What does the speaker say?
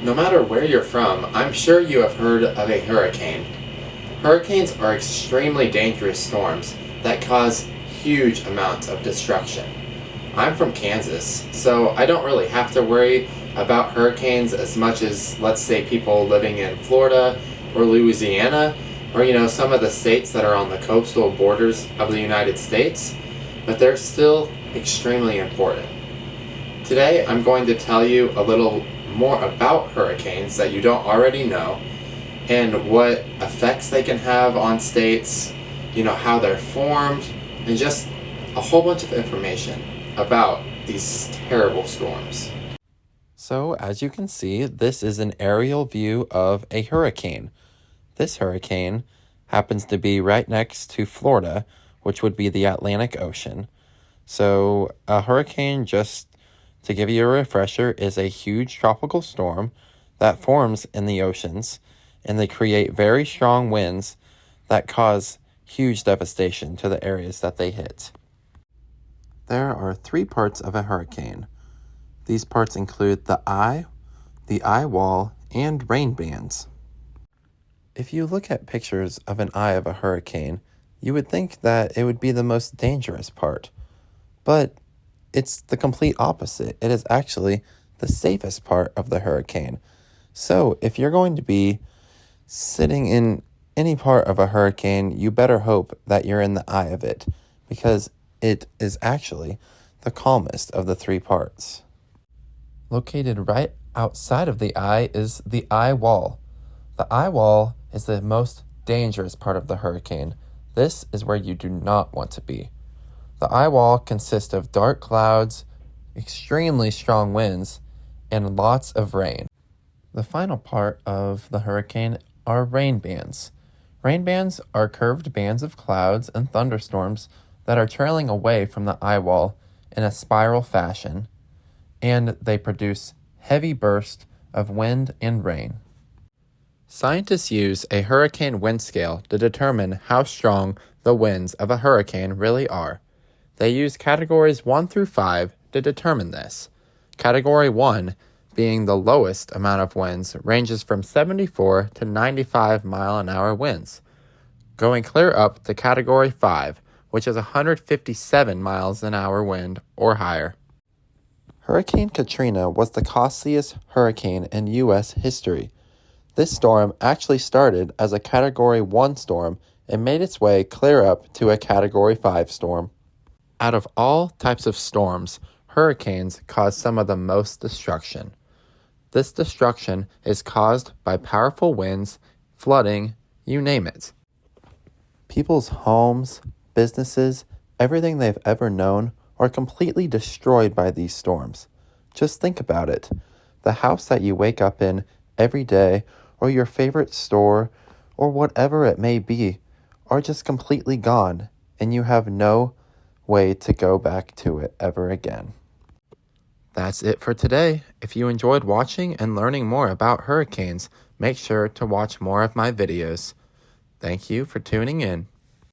No matter where you're from, I'm sure you have heard of a hurricane. Hurricanes are extremely dangerous storms that cause huge amounts of destruction. I'm from Kansas, so I don't really have to worry about hurricanes as much as, let's say, people living in Florida or Louisiana, or some of the states that are on the coastal borders of the United States, but they're still extremely important. Today, I'm going to tell you a little more about hurricanes that you don't already know, and what effects they can have on states, how they're formed, and just a whole bunch of information about these terrible storms. So, as you can see, this is an aerial view of a hurricane. This hurricane happens to be right next to Florida, which would be the Atlantic Ocean. So, a hurricane, just to give you a refresher, is a huge tropical storm that forms in the oceans, and they create very strong winds that cause huge devastation to the areas that they hit. There are 3 parts of a hurricane. These parts include the eye wall, and rain bands. If you look at pictures of an eye of a hurricane, you would think that it would be the most dangerous part, but it's the complete opposite. It is actually the safest part of the hurricane. So if you're going to be sitting in any part of a hurricane, you better hope that you're in the eye of it, because it is actually the calmest of the 3 parts. Located right outside of the eye is the eye wall. The eye wall is the most dangerous part of the hurricane. This is where you do not want to be. The eye wall consists of dark clouds, extremely strong winds, and lots of rain. The final part of the hurricane are rain bands. Rain bands are curved bands of clouds and thunderstorms that are trailing away from the eye wall in a spiral fashion, and they produce heavy bursts of wind and rain. Scientists use a hurricane wind scale to determine how strong the winds of a hurricane really are. They use categories 1 through 5 to determine this. Category 1, being the lowest amount of winds, ranges from 74 to 95 mile-an-hour winds, going clear up to Category 5, which is 157 miles an hour wind or higher. Hurricane Katrina was the costliest hurricane in U.S. history. This storm actually started as a Category 1 storm and made its way clear up to a Category 5 storm. Out of all types of storms, hurricanes cause some of the most destruction. This destruction is caused by powerful winds, flooding, you name it. People's homes, businesses, everything they've ever known are completely destroyed by these storms. Just think about it. The house that you wake up in every day, or your favorite store, or whatever it may be, are just completely gone, and you have no way to go back to it ever again. That's it for today. If you enjoyed watching and learning more about hurricanes, make sure to watch more of my videos. Thank you for tuning in.